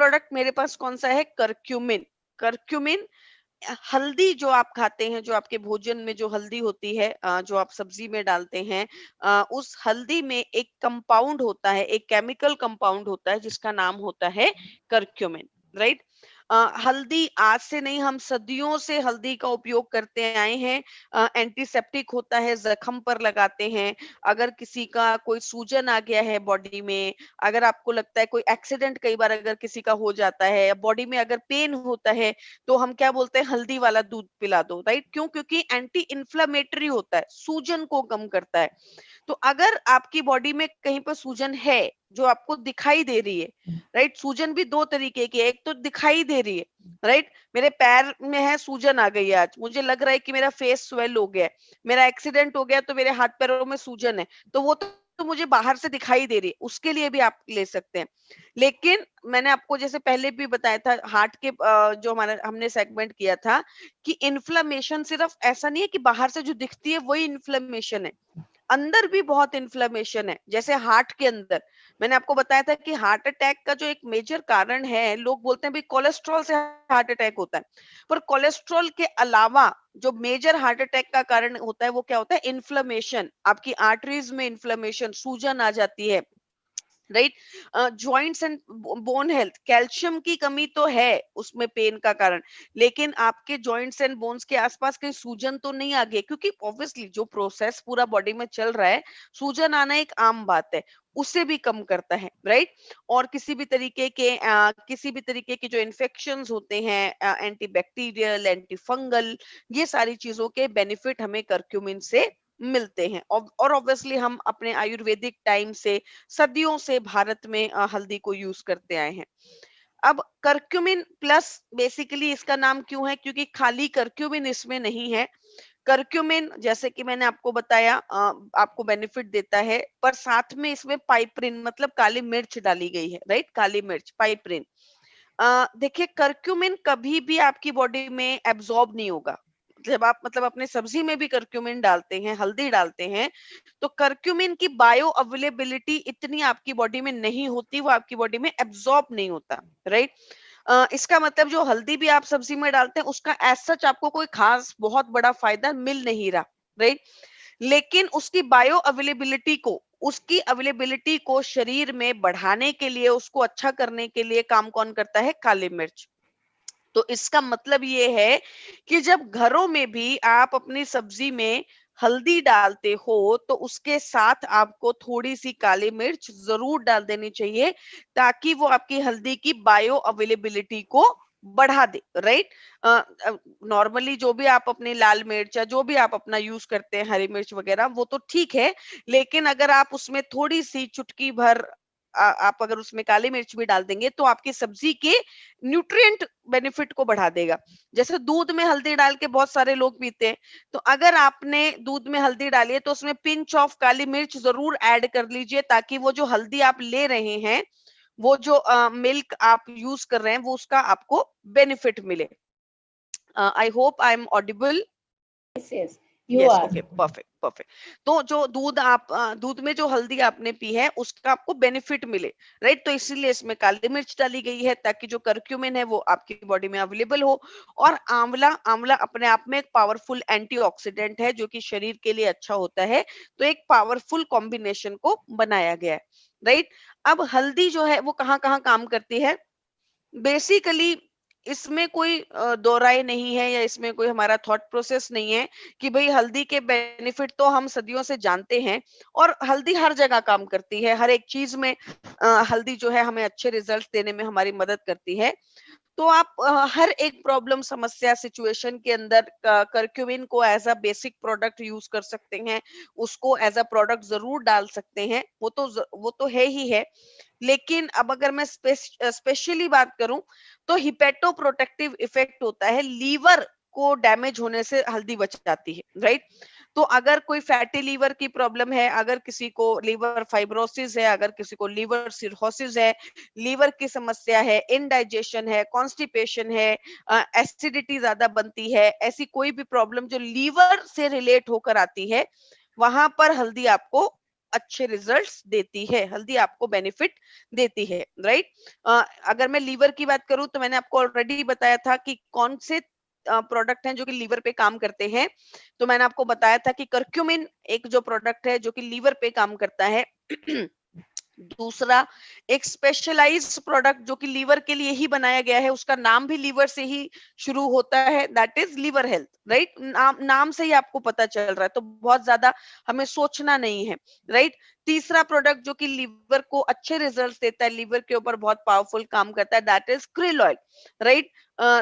Product मेरे पास कौन सा है, करक्यूमिन। करक्यूमिन हल्दी जो आप खाते हैं, जो आपके भोजन में जो हल्दी होती है, जो आप सब्जी में डालते हैं, उस हल्दी में एक कंपाउंड होता है, एक केमिकल कंपाउंड होता है जिसका नाम होता है करक्यूमिन, राइट। हल्दी आज से नहीं, हम सदियों से हल्दी का उपयोग करते आए हैं। एंटीसेप्टिक होता है, जख्म पर लगाते हैं। अगर किसी का कोई सूजन आ गया है बॉडी में, अगर आपको लगता है कोई एक्सीडेंट कई बार अगर किसी का हो जाता है, या बॉडी में अगर पेन होता है, तो हम क्या बोलते हैं, हल्दी वाला दूध पिला दो, राइट। क्यों? क्योंकि एंटी इन्फ्लेमेटरी होता है, सूजन को कम करता है। तो अगर आपकी बॉडी में कहीं पर सूजन है जो आपको दिखाई दे रही है, राइट, सूजन भी दो तरीके की है, एक तो दिखाई दे रही है, राइट, मेरे पैर में है सूजन आ गई है, आज मुझे लग रहा है कि मेरा फेस स्वेल हो गया है, मेरा एक्सीडेंट हो गया तो मेरे हाथ पैरों में सूजन है, तो वो तो मुझे बाहर से दिखाई दे रही है, उसके लिए भी आप ले सकते हैं। लेकिन मैंने आपको जैसे पहले भी बताया था, हार्ट के जो हमारा हमने सेगमेंट किया था, कि इन्फ्लेमेशन सिर्फ ऐसा नहीं है कि बाहर से जो दिखती है वही इन्फ्लेमेशन है, अंदर भी बहुत इन्फ्लेमेशन है। जैसे हार्ट के अंदर मैंने आपको बताया था कि हार्ट अटैक का जो एक मेजर कारण है, लोग बोलते हैं भाई कोलेस्ट्रॉल से हार्ट अटैक होता है, पर कोलेस्ट्रॉल के अलावा जो मेजर हार्ट अटैक का कारण होता है वो क्या होता है, इन्फ्लेमेशन। आपकी आर्टरीज में इन्फ्लेमेशन, सूजन आ जाती है, right. Joints and bone health, calcium की कमी तो है उसमें पेन का कारण, लेकिन आपके जॉइंट्स एंड बोन्स के आसपास कहीं सूजन तो नहीं आ गई, क्योंकि ऑब्वियसली जो प्रोसेस पूरा बॉडी में चल रहा है, सूजन आना एक आम बात है, उसे भी कम करता है, राइट। और किसी भी तरीके के जो इन्फेक्शंस होते हैं, एंटीबैक्टीरियल, एंटी फंगल, ये सारी चीजों के बेनिफिट हमें करक्यूमिन से मिलते हैं। और ऑब्वियसली हम अपने आयुर्वेदिक टाइम से, सदियों से भारत में हल्दी को यूज करते आए हैं। अब करक्यूमिन प्लस, बेसिकली इसका नाम क्यों है, क्योंकि खाली करक्यूमिन इसमें नहीं है। करक्यूमिन जैसे कि मैंने आपको बताया, आपको बेनिफिट देता है, पर साथ में इसमें पाइपरिन मतलब काली मिर्च डाली गई है, राइट, काली मिर्च, पाइपरिन। देखिए, करक्यूमिन कभी भी आपकी बॉडी में एब्जॉर्ब नहीं होगा। जब आप मतलब अपने सब्जी में भी करक्यूमिन डालते हैं, हल्दी डालते हैं, तो करक्यूमिन की बायो अवेलेबिलिटी इतनी आपकी बॉडी में नहीं होती, वो आपकी बॉडी में एब्जॉर्ब नहीं होता, राइट। इसका मतलब जो हल्दी भी आप सब्जी में डालते हैं, उसका एज सच आपको कोई खास बहुत बड़ा फायदा मिल नहीं रहा, राइट। लेकिन उसकी अवेलेबिलिटी को शरीर में बढ़ाने के लिए, उसको अच्छा करने के लिए काम कौन करता है, काली मिर्च। तो इसका मतलब ये है कि जब घरों में भी आप अपनी सब्जी में हल्दी डालते हो, तो उसके साथ आपको थोड़ी सी काली मिर्च जरूर डाल देनी चाहिए, ताकि वो आपकी हल्दी की बायो अवेलेबिलिटी को बढ़ा दे, राइट। नॉर्मली जो भी आप अपनी लाल मिर्च या जो भी आप अपना यूज करते हैं, हरी मिर्च वगैरह, वो तो ठीक है, लेकिन अगर आप उसमें थोड़ी सी चुटकी भर आप अगर उसमें काली मिर्च भी डाल देंगे, तो आपकी सब्जी के न्यूट्रिएंट बेनिफिट को बढ़ा देगा। जैसे दूध में हल्दी डाल के बहुत सारे लोग पीते हैं, तो अगर आपने दूध में हल्दी डाली है, तो उसमें पिंच ऑफ काली मिर्च जरूर ऐड कर लीजिए, ताकि वो जो हल्दी आप ले रहे हैं, वो जो मिल्क आप यूज कर रहे हैं, वो उसका आपको बेनिफिट मिले। I hope I am audible. Yes, yes, you yes, are. Okay, perfect perfect. तो जो दूध में जो हल्दी आपने पी है, उसका आपको बेनिफिट मिले, राइट, तो इसीलिए इसमें काली मिर्च डाली गई है, ताकि जो करक्यूमिन है वो आपकी बॉडी में अवेलेबल हो। और आंवला आंवला अपने आप में एक पावरफुल एंटीऑक्सीडेंट है, जो कि शरीर के लिए अच्छा होता है, तो एक पावरफुल कॉम्बिनेशन को बनाया गया है, राइट। अब हल्दी जो है वो कहाँ कहाँ काम करती है, बेसिकली इसमें कोई दो राय नहीं है, या इसमें कोई हमारा थॉट प्रोसेस नहीं है कि भाई हल्दी के बेनिफिट तो हम सदियों से जानते हैं, और हल्दी हर जगह काम करती है, हर एक चीज में हल्दी जो है हमें अच्छे रिजल्ट देने में हमारी मदद करती है। तो आप हर एक प्रॉब्लम, समस्या, सिचुएशन के अंदर करक्यूमिन को as a basic product use कर सकते हैं, उसको एज अ प्रोडक्ट जरूर डाल सकते हैं, वो तो है ही है। लेकिन अब अगर मैं स्पेशली बात करूं, तो हिपेटो प्रोटेक्टिव इफेक्ट होता है, लीवर को डैमेज होने से हल्दी बच जाती है, राइट। तो अगर कोई फैटी लीवर की प्रॉब्लम है, अगर किसी को लीवर फाइब्रोसिस है, अगर किसी को लीवर सिरहोसिस है, लीवर की समस्या है, इनडाइजेशन है, कॉन्स्टिपेशन है, एसिडिटी ज्यादा बनती है, ऐसी कोई भी प्रॉब्लम जो लीवर से रिलेट होकर आती है, वहां पर हल्दी आपको अच्छे रिजल्ट्स देती है, हल्दी आपको बेनिफिट देती है, राइट। अगर मैं लीवर की बात करूं तो मैंने आपको ऑलरेडी बताया था कि कौन से प्रोडक्ट हैं जो कि लीवर पे काम करते हैं। तो मैंने आपको बताया था कि करक्यूमिन एक जो प्रोडक्ट है जो कि लीवर पे काम करता है। दूसरा, एक स्पेशलाइज्ड प्रोडक्ट जो कि लीवर के लिए ही बनाया गया है, उसका नाम भी लीवर से ही शुरू होता है, that is liver health, right. नाम से ही आपको पता चल रहा है, तो बहुत ज्यादा हमें सोचना नहीं है, राइट। तीसरा प्रोडक्ट जो कि लीवर को अच्छे रिजल्ट्स देता है, लीवर के ऊपर बहुत पावरफुल काम करता है, that is krill oil, right.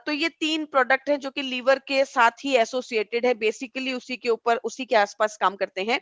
तो ये तीन प्रोडक्ट हैं जो कि लीवर के साथ ही एसोसिएटेड है, बेसिकली उसी के ऊपर, उसी के आसपास काम करते हैं।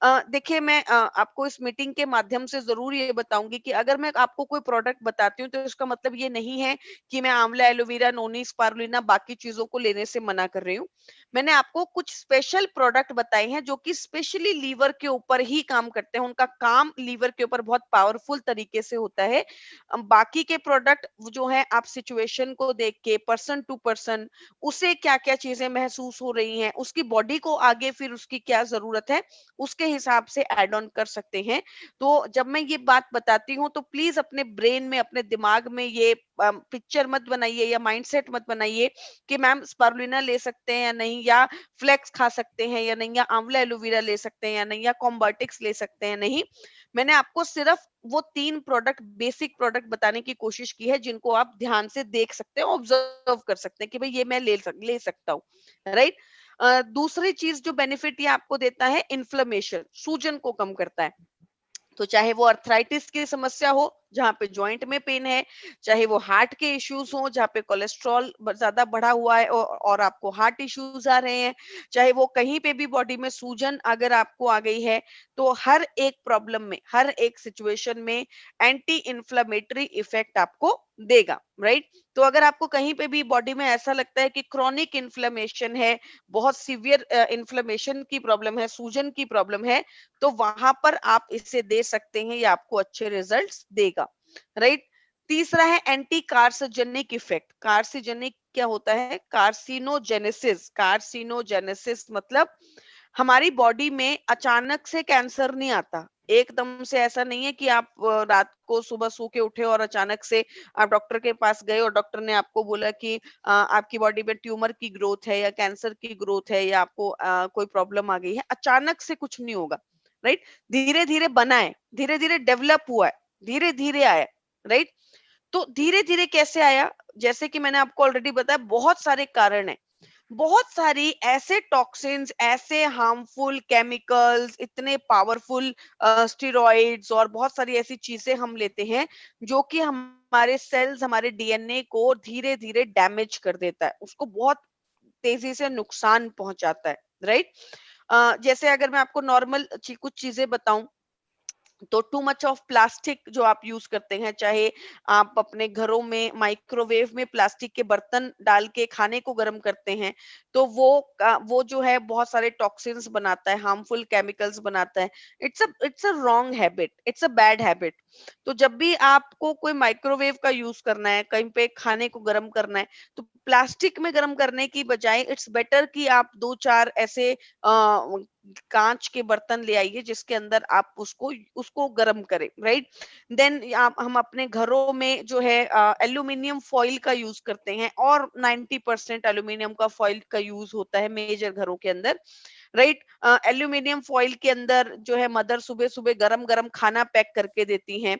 देखिए, मैं आपको इस मीटिंग के माध्यम से जरूर ये बताऊंगी कि अगर मैं आपको कोई प्रोडक्ट बताती हूँ तो इसका मतलब ये नहीं है कि मैं आंवला, एलोवेरा, नोनी, स्पारुलिना बाकी चीजों को लेने से मना कर रही हूँ। मैंने आपको कुछ स्पेशल प्रोडक्ट बताए हैं जो कि स्पेशली लीवर के ऊपर ही काम करते हैं, उनका काम लीवर के ऊपर बहुत पावरफुल तरीके से होता है। बाकी के प्रोडक्ट जो है, आप सिचुएशन को देख के, पर्सन टू पर्सन, उसे क्या क्या चीजें महसूस हो रही हैं, उसकी बॉडी को आगे फिर उसकी क्या जरूरत है, उसके हिसाब से ऐड ऑन कर सकते हैं। तो जब मैं ये बात बताती हूँ तो प्लीज अपने ब्रेन में, अपने दिमाग में ये पिक्चर मत बनाइए या माइंडसेट मत बनाइए कि मैम स्पारुलिना ले सकते हैं या नहीं, या फ्लेक्स खा सकते हैं या नहीं, या आंवला एलोवेरा ले सकते हैं या नहीं, या कॉम्बाटिक्स ले सकते हैं, नहीं। मैंने आपको सिर्फ वो तीन प्रोडक्ट, बेसिक प्रोडक्ट बताने की कोशिश की है जिनको आप ध्यान से देख सकते हैं, ऑब्जर्व कर सकते हैं कि भाई ये मैं ले सकता हूँ, राइट। दूसरी चीज जो बेनिफिट ये आपको देता है, इन्फ्लेमेशन, सूजन को कम करता है। तो चाहे वो अर्थराइटिस की समस्या हो जहां पे जॉइंट में पेन है, चाहे वो हार्ट के इश्यूज हो जहां पे कोलेस्ट्रॉल ज्यादा बढ़ा हुआ है और आपको हार्ट इश्यूज आ रहे हैं, चाहे वो कहीं पे भी बॉडी में सूजन अगर आपको आ गई है, तो हर एक प्रॉब्लम में, हर एक सिचुएशन में एंटी इन्फ्लेमेटरी इफेक्ट आपको देगा, राइट। तो अगर आपको कहीं पे भी बॉडी में ऐसा लगता है कि क्रॉनिक इन्फ्लेमेशन है, बहुत सीवियर इन्फ्लेमेशन की प्रॉब्लम है, सूजन की प्रॉब्लम है, तो वहां पर आप इसे दे सकते हैं, ये आपको अच्छे रिजल्ट्स देगा, राइट। तीसरा है एंटी कार्सिजेनिक इफेक्ट। कार्सिजेनिक क्या होता है? कार्सिनोजेनेसिस। कार्सिनोजेनेसिस मतलब हमारी बॉडी में अचानक से कैंसर नहीं आता, एकदम से ऐसा नहीं है कि आप रात को सुबह सो के उठे और अचानक से आप डॉक्टर के पास गए और डॉक्टर ने आपको बोला कि आपकी बॉडी में ट्यूमर की ग्रोथ है या कैंसर की ग्रोथ है या आपको कोई प्रॉब्लम आ गई है। अचानक से कुछ नहीं होगा, राइट। धीरे धीरे बना है, धीरे धीरे डेवलप हुआ है, धीरे धीरे आया, राइट। तो धीरे धीरे कैसे आया? जैसे कि मैंने आपको ऑलरेडी बताया, बहुत सारे कारण है, बहुत सारी ऐसे टॉक्सिन्स, ऐसे हार्मफुल केमिकल्स, इतने पावरफुल स्टेरॉइड्स और बहुत सारी ऐसी चीजें हम लेते हैं जो कि हमारे सेल्स, हमारे डीएनए को धीरे धीरे डैमेज कर देता है, उसको बहुत तेजी से नुकसान पहुंचाता है, राइट। जैसे अगर मैं आपको नॉर्मल कुछ चीजें बताऊं, तो टू मच ऑफ प्लास्टिक जो आप यूज करते हैं, चाहे आप अपने घरों में माइक्रोवेव में प्लास्टिक के बर्तन डाल के खाने को गर्म करते हैं, तो वो जो है बहुत सारे टॉक्सिन्स बनाता है, हार्मफुल केमिकल्स बनाता है। It's a wrong habit, it's a bad habit. तो जब भी आपको कोई माइक्रोवेव का यूज करना है, कहीं पे खाने को गर्म करना है, तो प्लास्टिक में गर्म करने की बजाय इट्स बेटर कि आप दो चार ऐसे कांच के बर्तन ले आइए जिसके अंदर आप उसको उसको गर्म करें, राइट। देन आप, हम अपने घरों में जो है एल्यूमिनियम फॉइल का यूज करते हैं, और 90% एल्यूमिनियम का फॉइल का यूज होता है मेजर घरों के अंदर, राइट। एल्यूमिनियम फॉइल के अंदर जो है मदर सुबह सुबह गरम गरम खाना पैक करके देती हैं,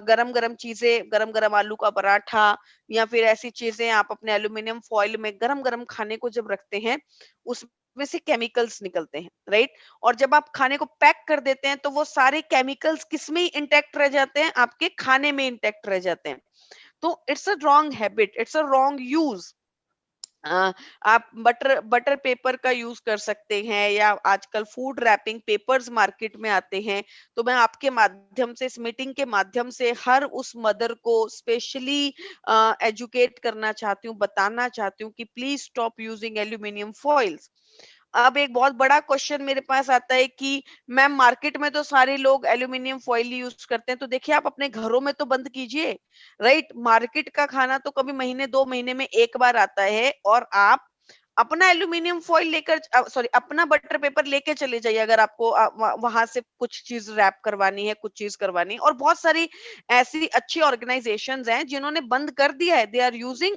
गरम गरम चीजें, गरम गरम आलू का पराठा या फिर ऐसी चीजें आप अपने एल्यूमिनियम फॉइल में गरम गरम खाने को जब रखते हैं, उसमें से केमिकल्स निकलते हैं, राइट। और जब आप खाने को पैक कर देते हैं तो वो सारे केमिकल्स किसमें इंटैक्ट रह जाते हैं? आपके खाने में इंटैक्ट रह जाते हैं। तो it's a wrong habit, it's a wrong use. आप बटर बटर पेपर का यूज कर सकते हैं, या आजकल फूड रैपिंग पेपर्स मार्केट में आते हैं। तो मैं आपके माध्यम से, इस मीटिंग के माध्यम से हर उस मदर को स्पेशली एजुकेट करना चाहती हूँ, बताना चाहती हूँ कि please stop using aluminium foils. अब एक बहुत बड़ा क्वेश्चन मेरे पास आता है कि मैम मार्केट में तो सारे लोग एल्यूमिनियम फॉइल यूज करते हैं, तो देखिए आप अपने घरों में तो बंद कीजिए, राइट। मार्केट का खाना तो कभी महीने 2 महीने में एक बार आता है, और आप अपना एल्यूमिनियम फॉइल लेकर, सॉरी, अपना बटर पेपर लेके चले जाइए अगर आपको वहां से कुछ चीज रैप करवानी है, कुछ चीज करवानी है। और बहुत सारी ऐसी अच्छी ऑर्गेनाइजेशंस हैं जिन्होंने बंद कर दिया है, they are using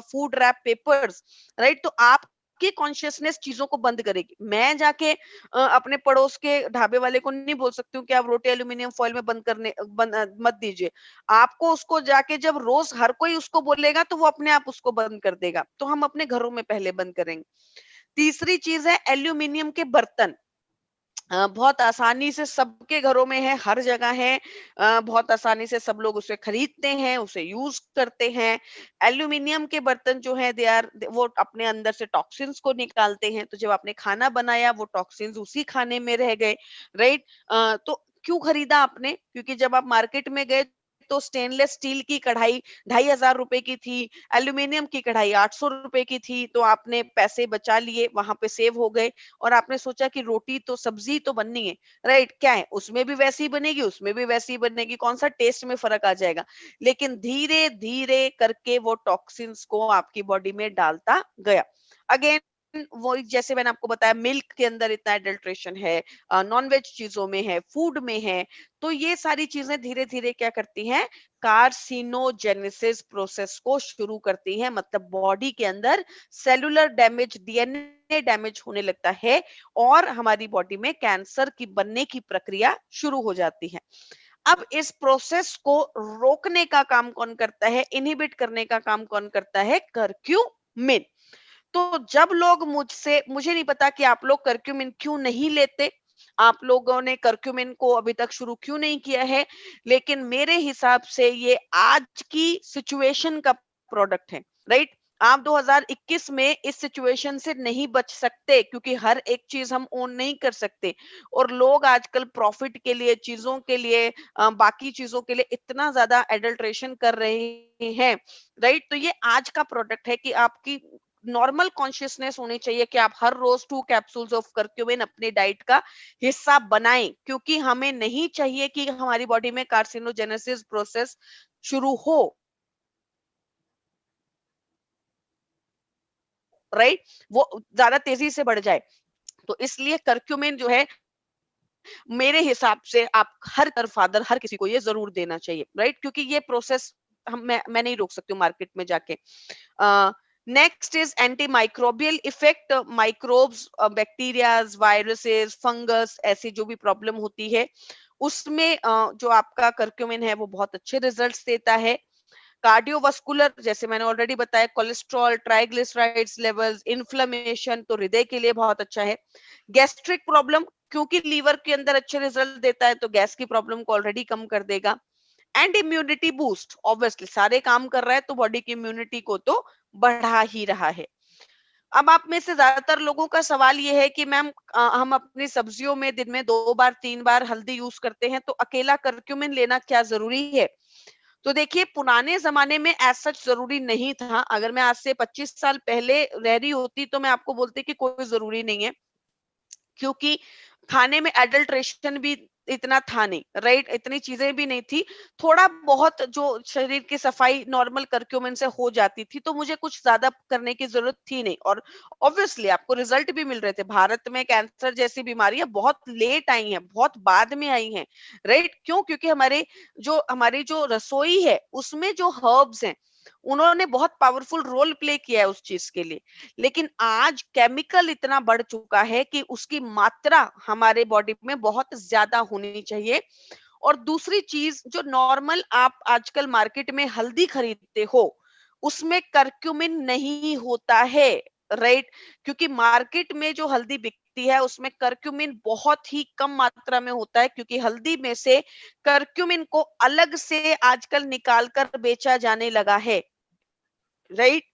food wrap papers, right. तो आप की कॉन्शियसनेस चीजों को बंद करेगी। मैं जाके अपने पड़ोस के ढाबे वाले को नहीं बोल सकती हूँ कि आप रोटी एल्यूमिनियम फॉइल में मत दीजिए। आपको उसको जाके जब रोज हर कोई उसको बोलेगा तो वो अपने आप उसको बंद कर देगा। तो हम अपने घरों में पहले बंद करेंगे। तीसरी चीज है एल्यूमिनियम के बर्तन। बहुत आसानी से सबके घरों में है, हर जगह है। बहुत आसानी से सब लोग उसे खरीदते हैं, उसे यूज करते हैं। एल्यूमिनियम के बर्तन जो है, दे आर, वो अपने अंदर से टॉक्सिन्स को निकालते हैं। तो जब आपने खाना बनाया वो टॉक्सिन्स उसी खाने में रह गए, राइट। तो क्यों खरीदा आपने? क्योंकि जब आप मार्केट में गए तो स्टेनलेस स्टील की कढ़ाई 2,500 रुपए की थी, एल्यूमिनियम की कढ़ाई 800 रुपए की थी। तो आपने पैसे बचा लिए, वहां पे सेव हो गए। और आपने सोचा कि रोटी तो, सब्जी तो बननी है, राइट, क्या है उसमें भी वैसी ही बनेगी, उसमें भी वैसी ही बनेगी, कौन सा टेस्ट में फर्क आ जाएगा। लेकिन धीरे धीरे करके वो टॉक्सिन्स को आपकी बॉडी में डालता गया। अगेन, वो जैसे मैंने आपको बताया, मिल्क के अंदर इतना एडल्ट्रेशन है, नॉनवेज चीजों में है, फूड में है। तो ये सारी चीजें धीरे धीरे क्या करती हैं, कार्सिनोजेनेसिस प्रोसेस को शुरू करती हैं। मतलब बॉडी के अंदर सेलुलर डैमेज, डीएनए डैमेज होने लगता है और हमारी बॉडी में कैंसर की बनने की प्रक्रिया शुरू हो जाती है। अब इस प्रोसेस को रोकने का काम कौन करता है, इनहिबिट करने का काम कौन करता है? कर्क्यूमिन। तो जब लोग मुझसे, मुझे नहीं पता कि आप लोग कर्क्यूमिन क्यों नहीं लेते, आप लोगों ने कर्क्यूमिन को अभी तक शुरू क्यों नहीं किया है, लेकिन मेरे हिसाब से ये आज की सिचुएशन का प्रोडक्ट है, राइट। आप 2021 में इस सिचुएशन से नहीं बच सकते, क्योंकि हर एक चीज हम ओन नहीं कर सकते। और लोग आजकल प्रॉफिट के लिए, चीजों के लिए, बाकी चीजों के लिए इतना ज्यादा एडल्ट्रेशन कर रहे हैं, राइट। तो ये आज का प्रोडक्ट है कि आपकी नॉर्मल कॉन्शियसनेस होनी चाहिए कि आप हर रोज 2 कैप्सूल्स ऑफ कर्क्यूमिन अपनी डाइट का हिस्सा बनाएं, क्योंकि हमें नहीं चाहिए कि हमारी बॉडी में कार्सिनोजेनेसिस प्रोसेस शुरू हो, राइट, वो ज्यादा तेजी से बढ़ जाए। तो इसलिए कर्क्यूमिन जो है, मेरे हिसाब से आप हर फादर, हर किसी को ये जरूर देना चाहिए, राइट, क्योंकि ये प्रोसेस मैं नहीं रोक सकती हूँ मार्केट में जाके। Next is anti microbial effect. Microbes, bacterias, viruses, fungus, ऐसी जो भी प्रॉब्लम होती है उसमें जो आपका कर्क्यूमिन है वो बहुत अच्छे रिजल्ट्स देता है। कार्डियोवास्कुलर, जैसे मैंने ऑलरेडी बताया, कोलेस्ट्रॉल, ट्राइग्लिसराइड्स लेवल्स, इन्फ्लेमेशन, तो हृदय के लिए बहुत अच्छा है। गैस्ट्रिक प्रॉब्लम, क्योंकि लीवर के अंदर अच्छे रिजल्ट देता है तो गैस की प्रॉब्लम को ऑलरेडी कम कर देगा। एंड इम्यूनिटी बूस्ट, ऑब्वियसली सारे काम कर रहा है तो बॉडी की इम्यूनिटी को तो बढ़ा ही रहा है। अब आप में से ज्यादातर लोगों का सवाल ये है कि मैम, हम अपनी सब्जियों में दिन में 2 बार 3 बार हल्दी यूज करते हैं, तो अकेला कर्क्यूमिन लेना क्या जरूरी है? तो देखिए, पुराने जमाने में ऐसा सच जरूरी नहीं था। अगर मैं आज से 25 साल पहले रह रही होती तो मैं आपको बोलती कि कोई जरूरी नहीं है, क्योंकि खाने में एडल्ट्रेशन भी इतना था नहीं, राइट, इतनी चीजें भी नहीं थी। थोड़ा बहुत जो शरीर की सफाई नॉर्मल कर्क्यूमिन से हो जाती थी, तो मुझे कुछ ज्यादा करने की जरूरत थी नहीं। और ऑब्वियसली आपको रिजल्ट भी मिल रहे थे। भारत में कैंसर जैसी बीमारियां बहुत लेट आई हैं, बहुत बाद में आई हैं, राइट। क्यों? क्योंकि हमारी जो रसोई है उसमें जो हर्ब्स हैं, उन्होंने बहुत पावरफुल रोल प्ले किया है उस चीज के लिए। लेकिन आज केमिकल इतना बढ़ चुका है कि उसकी मात्रा हमारे बॉडी में बहुत ज्यादा होनी चाहिए। और दूसरी चीज, जो नॉर्मल आप आजकल मार्केट में हल्दी खरीदते हो उसमें करक्यूमिन नहीं होता है, राइट। क्योंकि मार्केट में जो हल्दी बिकती है उसमें करक्यूमिन बहुत ही कम मात्रा में होता है, क्योंकि हल्दी में से करक्यूमिन को अलग से आजकल निकाल कर बेचा जाने लगा है, राइट।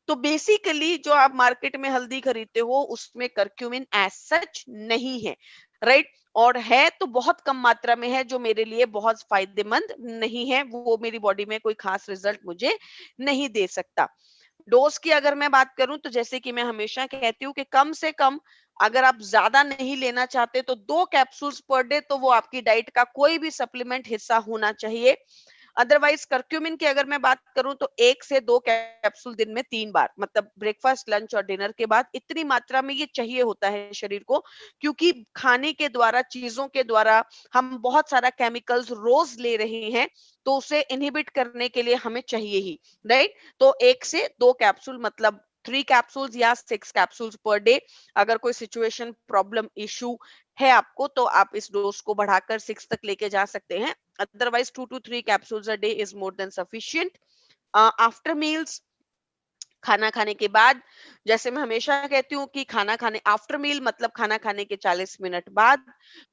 तो बेसिकली जो आप मार्केट में हल्दी खरीदते हो उसमें करक्यूमिन एज सच नहीं है, राइट। और है तो बहुत कम मात्रा में है, जो मेरे लिए बहुत फायदेमंद नहीं है, वो मेरी बॉडी में कोई खास रिजल्ट मुझे नहीं दे सकता। डोज की अगर मैं बात करूं तो जैसे कि मैं हमेशा कहती हूँ कि कम से कम, अगर आप ज्यादा नहीं लेना चाहते तो 2 कैप्सूल्स पर डे तो वो आपकी डाइट का कोई भी सप्लीमेंट हिस्सा होना चाहिए। अदरवाइज करक्यूमिन की अगर मैं बात करूं तो 1 से 2 कैप्सूल दिन में 3 बार, मतलब ब्रेकफास्ट, लंच और डिनर के बाद इतनी मात्रा में ये चाहिए होता है शरीर को, क्योंकि खाने के द्वारा, चीजों के द्वारा हम बहुत सारा केमिकल्स रोज ले रहे हैं, तो उसे इनहिबिट करने के लिए हमें चाहिए ही, राइट। तो 1 से 2 कैप्सूल, मतलब 3 कैप्सूल्स या 6 कैप्सूल्स पर डे। अगर कोई सिचुएशन, प्रॉब्लम, इशू है आपको, तो आप इस डोज को बढ़ाकर 6 तक लेके जा सकते हैं। Otherwise 2 to 3 capsules a day is more than sufficient. After meals, खाना खाने के बाद, जैसे मैं हमेशा कहती हूँ कि खाना खाने, आफ्टर मील मतलब खाना खाने के 40 मिनट बाद,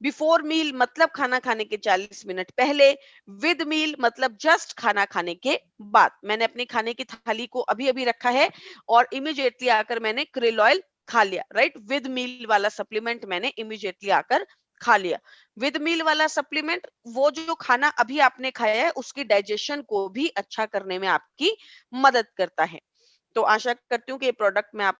बिफोर मील मतलब खाना खाने के 40 मिनट पहले, विद मील मतलब जस्ट खाना खाने के बाद। मैंने अपनी खाने की थाली को अभी अभी रखा है और इमिडिएटली आकर मैंने krill ऑयल खा लिया, राइट। विद मील वाला सप्लीमेंट मैंने इमिडिएटली आकर खा लिया। विद मील वाला सप्लीमेंट, वो जो खाना अभी आपने खाया है उसकी डाइजेशन को भी अच्छा करने में आपकी मदद करता है। तो आशा करती हूँ कि ये प्रोडक्ट मैं आप